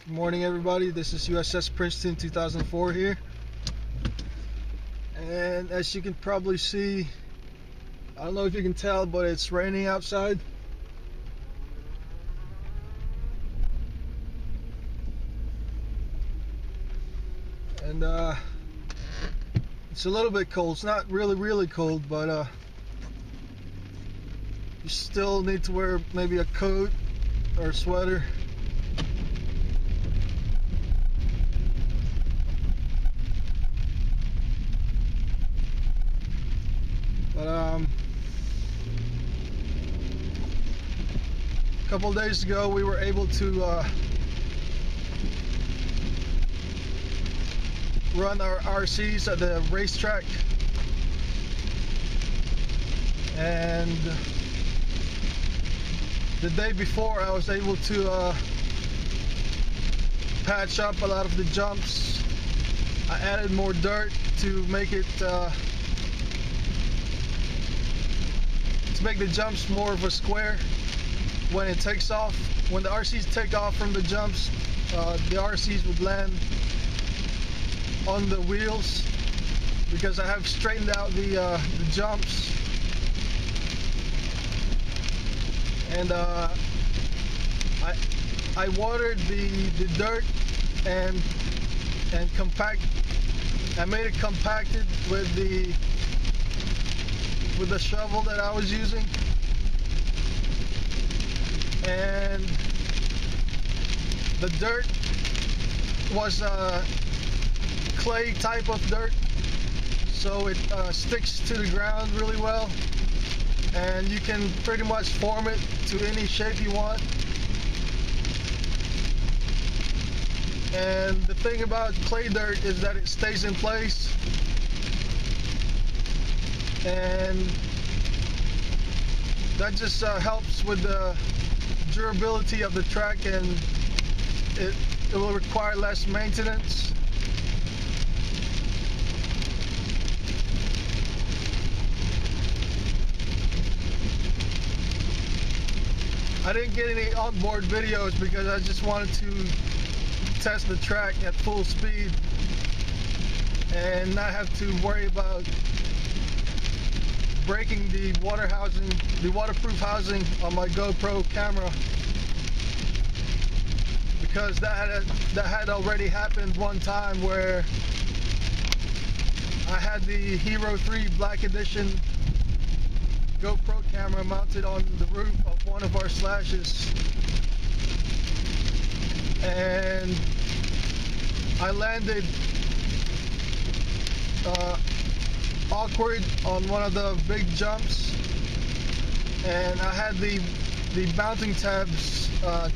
Good morning, everybody. This is USS Princeton 2004 here, and as you can probably see, I don't know if you can tell, but it's raining outside. And it's a little bit cold. It's not really cold, but you still need to wear maybe a coat or a sweater. But a couple of days ago we were able to run our RCs at the racetrack, and the day before I was able to patch up a lot of the jumps. I added more dirt to make it make the jumps more of a square when it takes off. When the RCs take off from the jumps, the RCs would land on the wheels, because I have straightened out the jumps, and I watered the dirt and compact. I made it compacted with the shovel that I was using, and the dirt was clay type of dirt, so it sticks to the ground really well, and you can pretty much form it to any shape you want. And the thing about clay dirt is that it stays in place, and that just helps with the durability of the track, and it will require less maintenance. I didn't get any onboard videos because I just wanted to test the track at full speed and not have to worry about breaking the waterproof housing on my GoPro camera, because that had already happened one time where I had the Hero 3 Black Edition GoPro camera mounted on the roof of one of our slashes, and I landed awkward on one of the big jumps, and I had the mounting tabs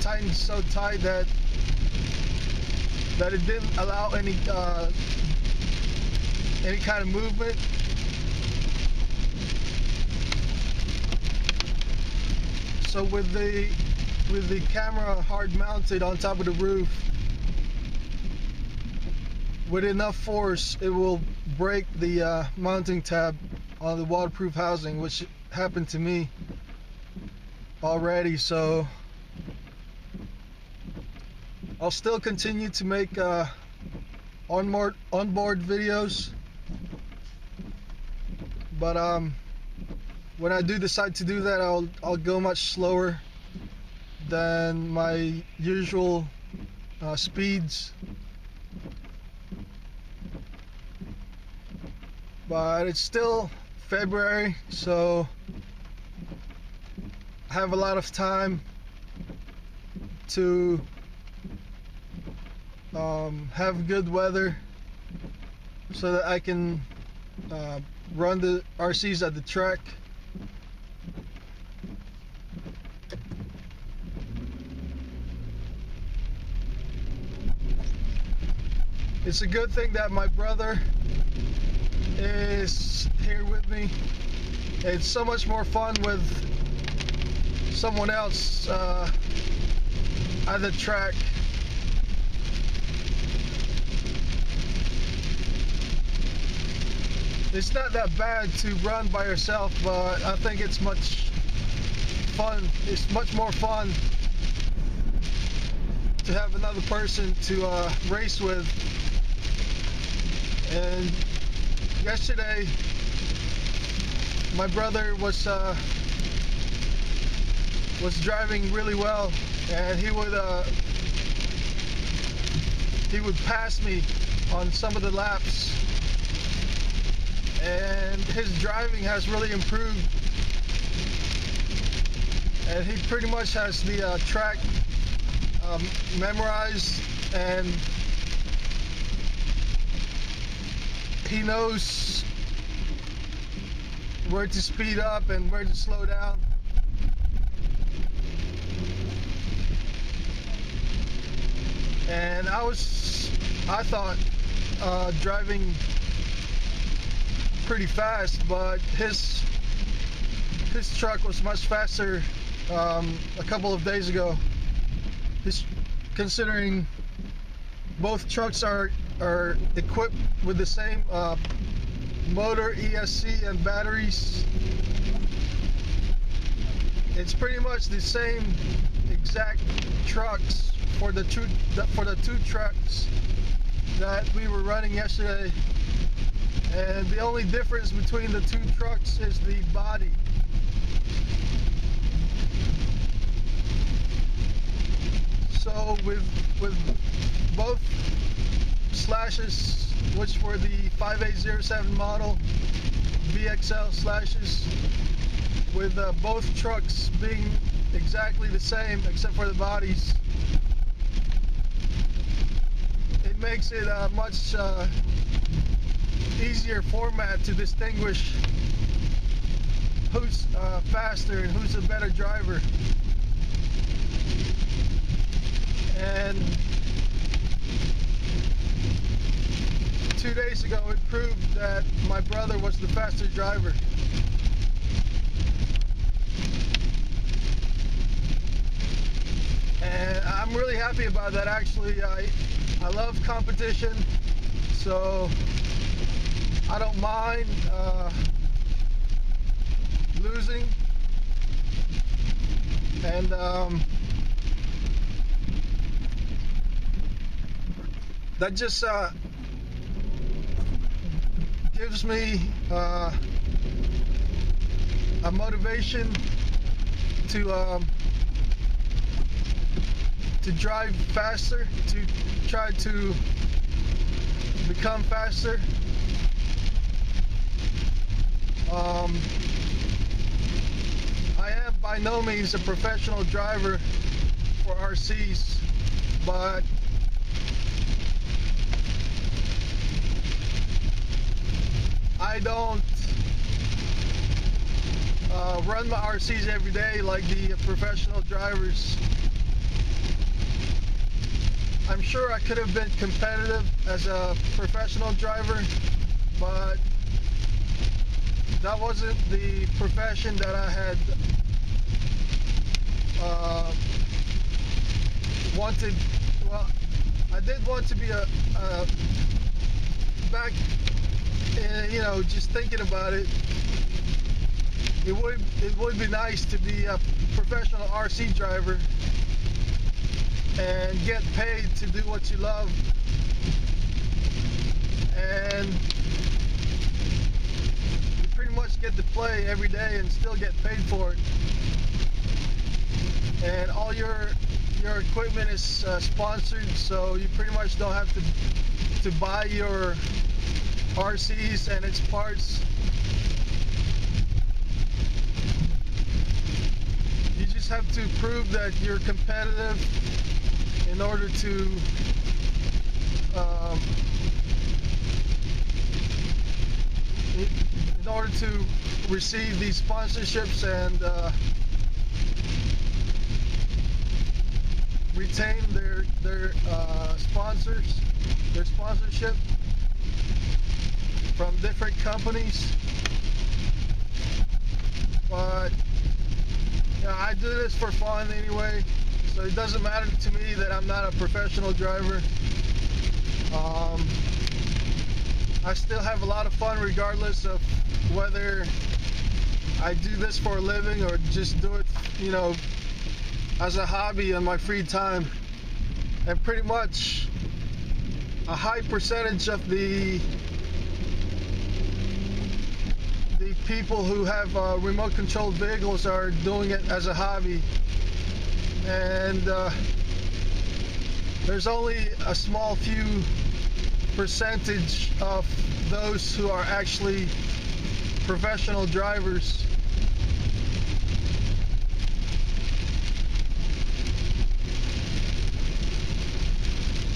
tightened so tight that it didn't allow any kind of movement. So with the camera hard mounted on top of the roof, with enough force, it will break the mounting tab on the waterproof housing, which happened to me already. So I'll still continue to make onboard videos, but when I do decide to do that, I'll go much slower than my usual speeds. But it's still February, so I have a lot of time to have good weather so that I can run the RCs at the track. It's a good thing that my brother is here with me. It's so much more fun with someone else at the track. It's not that bad to run by yourself, but I think it's much fun. It's much more fun to to have another person to race with. And yesterday, my brother was driving really well, and he would pass me on some of the laps, and his driving has really improved, and he pretty much has the track memorized, and he knows where to speed up and where to slow down. And I thought driving pretty fast, but his truck was much faster a couple of days ago. Considering both trucks are equipped with the same motor, ESC, and batteries, it's pretty much the same exact trucks for the two trucks that we were running yesterday, and the only difference between the two trucks is the body. So with both slashes, which were the 5807 model VXL slashes, with both trucks being exactly the same except for the bodies, it makes it a much easier format to distinguish who's faster and who's a better driver. And 2 days ago it proved that my brother was the faster driver. And I'm really happy about that. Actually, I love competition, so I don't mind losing. And that just gives me a motivation to drive faster, to try to become faster. I am by no means a professional driver for RCs, but I don't run my RCs every day like the professional drivers. I'm sure I could have been competitive as a professional driver, but that wasn't the profession that I had wanted. Well, I did want to be back, just thinking about it, it would be nice to be a professional RC driver and get paid to do what you love, and you pretty much get to play every day and still get paid for it, and all your equipment is sponsored, so you pretty much don't have to buy your RCs and its parts. You just have to prove that you're competitive in order to receive these sponsorships and retain their sponsorship from different companies. But I do this for fun anyway, so it doesn't matter to me that I'm not a professional driver. I still have a lot of fun regardless of whether I do this for a living or just do it, as a hobby in my free time. and pretty much a high percentage of the people who have remote controlled vehicles are doing it as a hobby, and there's only a small few percentage of those who are actually professional drivers.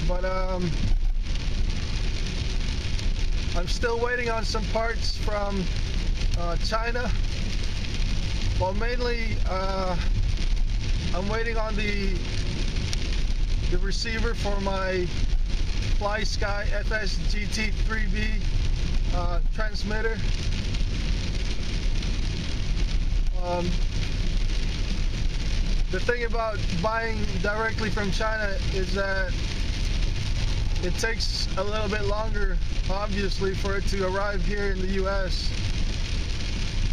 But I'm still waiting on some parts from China. Well, mainly I'm waiting on the receiver for my FlySky FS GT3B transmitter. The thing about buying directly from China is that it takes a little bit longer, obviously, for it to arrive here in the US.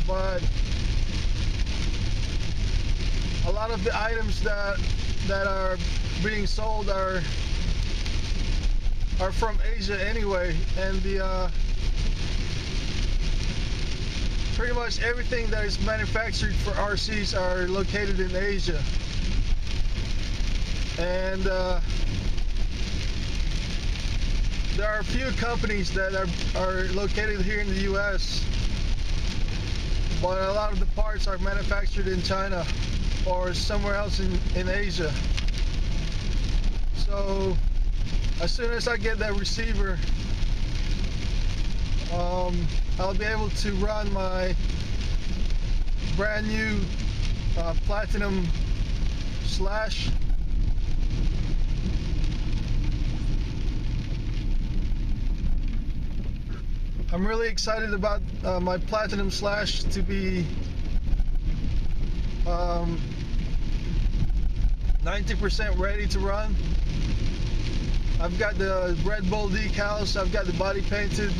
But a lot of the items that are being sold are from Asia anyway, and the pretty much everything that is manufactured for RCs are located in Asia. And there are a few companies that are located here in the US, but a lot of the parts are manufactured in China or somewhere else in Asia. So as soon as I get that receiver, I'll be able to run my brand new Platinum Slash. I'm really excited about my Platinum Slash to be 90% ready to run. I've got the Red Bull decals, I've got the body painted.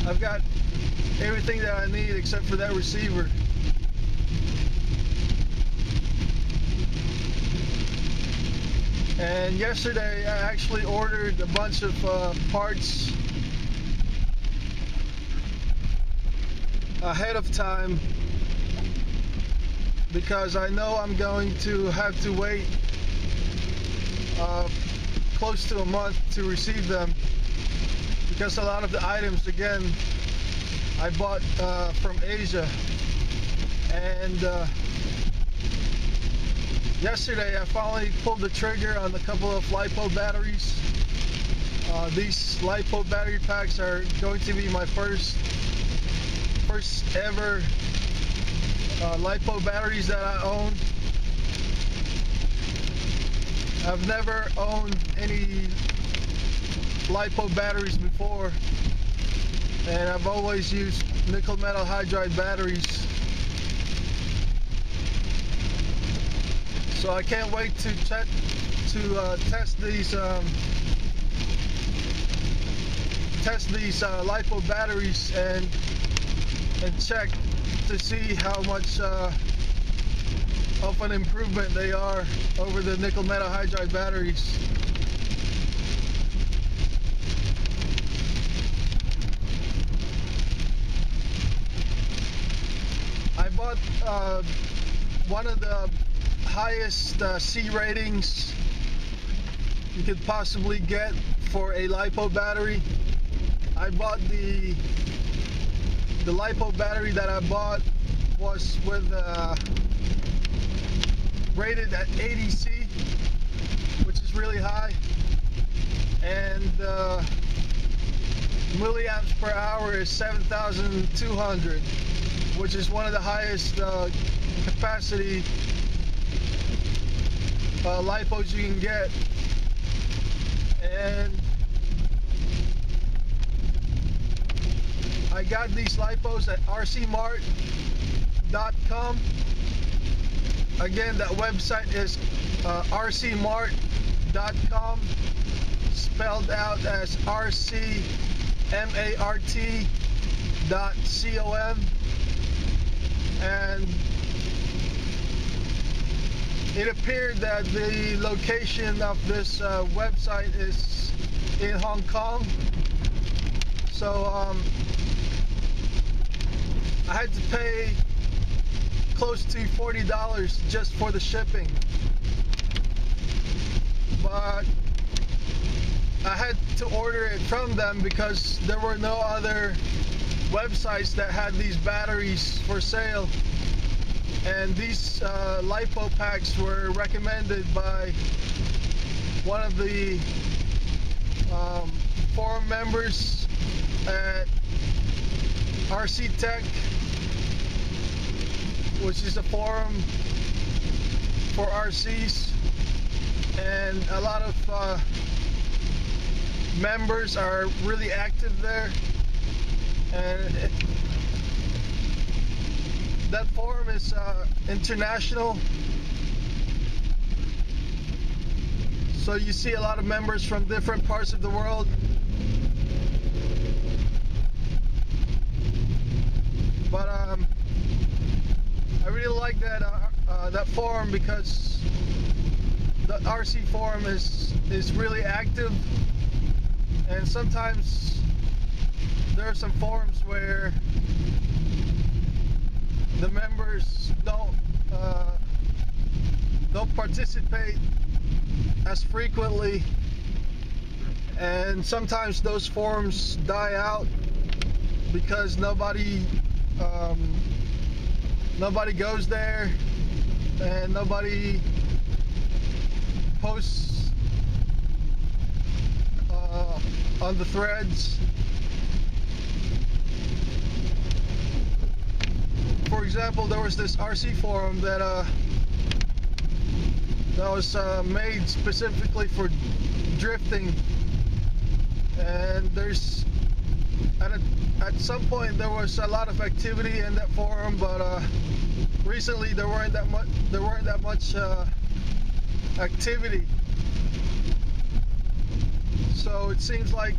I've got everything that I need except for that receiver. And yesterday I actually ordered a bunch of parts ahead of time because I know I'm going to have to wait close to a month to receive them, because a lot of the items, again, I bought from Asia. And yesterday I finally pulled the trigger on a couple of LiPo batteries. These LiPo battery packs are going to be my first ever LiPo batteries that I own. I've never owned any LiPo batteries before, and I've always used nickel metal hydride batteries. So I can't wait to test these LiPo batteries and check to see how much of an improvement they are over the nickel metal hydride batteries. I bought one of the highest C ratings you could possibly get for a LiPo battery. I bought the LiPo battery that I bought was with rated at 80C, which is really high, and milliamps per hour is 7,200, which is one of the highest capacity LiPos you can get. And I got these LiPos at rcmart.com. Again, that website is rcmart.com, spelled out as rcmart.com. and it appeared that the location of this website is in Hong Kong. So I had to pay close to $40 just for the shipping. But I had to order it from them because there were no other websites that had these batteries for sale. And these LiPo packs were recommended by one of the forum members at RC Tech, which is a forum for RCs, and a lot of members are really active there. And that forum is international, so you see a lot of members from different parts of the world. But I really like that that forum because the RC forum is really active, and sometimes there are some forums where the members don't participate as frequently, and sometimes those forums die out because nobody goes there and nobody posts on the threads. For example, there was this RC forum that was made specifically for drifting, and there's at some point there was a lot of activity in that forum, but recently there weren't that much activity. So it seems like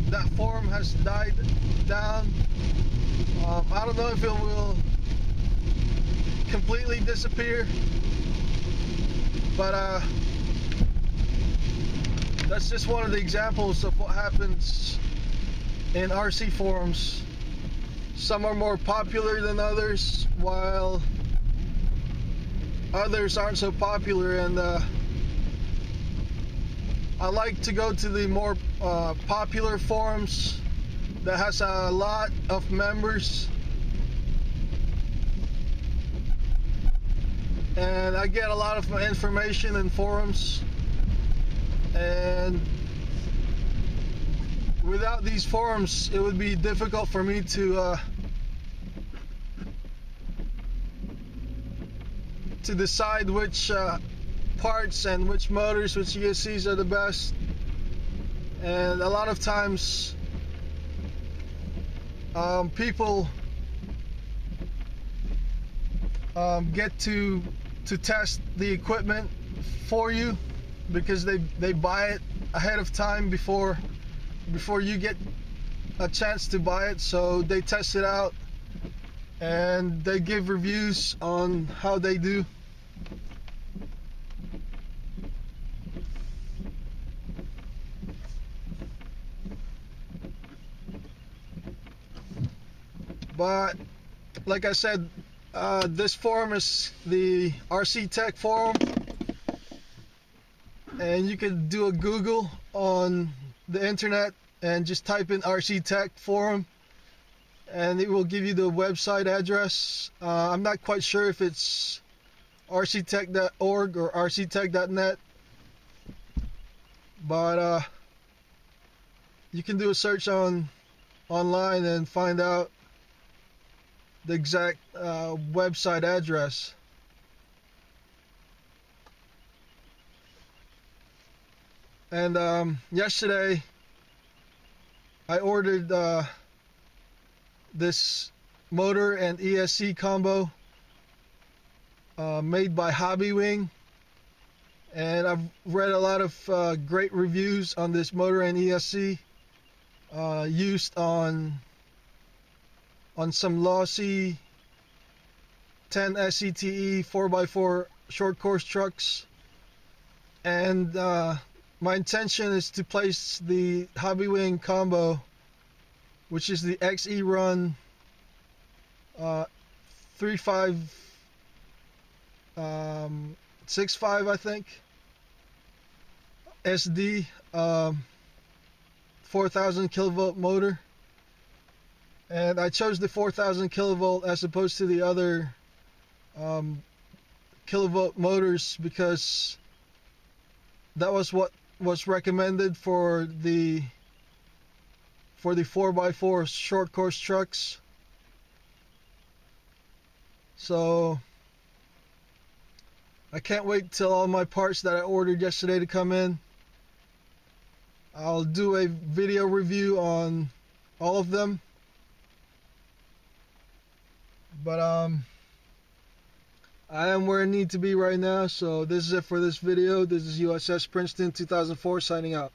that forum has died down. I don't know if it will completely disappear, but that's just one of the examples of what happens in RC forums. Some are more popular than others, while others aren't so popular, and I like to go to the more popular forums that has a lot of members, and I get a lot of information in forums. And without these forums, it would be difficult for me to decide which parts and which motors, which ESCs are the best. And a lot of times people get to test the equipment for you because they buy it ahead of time before you get a chance to buy it. So they test it out and they give reviews on how they do. But like I said, this forum is the RC Tech forum, and you can do a Google on the internet and just type in RC Tech forum, and it will give you the website address. I'm not quite sure if it's rctech.org or rctech.net, but you can do a search online and find out the exact website address. And yesterday I ordered this motor and ESC combo made by Hobbywing, and I've read a lot of great reviews on this motor and ESC used on some lossy 10 SCTE 4x4 short course trucks, and my intention is to place the Hobbywing combo, which is the XE Run 3565, I think, SD 4000 kilovolt motor. And I chose the 4000 kilovolt as opposed to the other kilovolt motors because that was what was recommended for the 4x4 short course trucks. So I can't wait till all my parts that I ordered yesterday to come in. I'll do a video review on all of them. But I am where I need to be right now, so this is it for this video. This is USS Princeton 2004 signing out.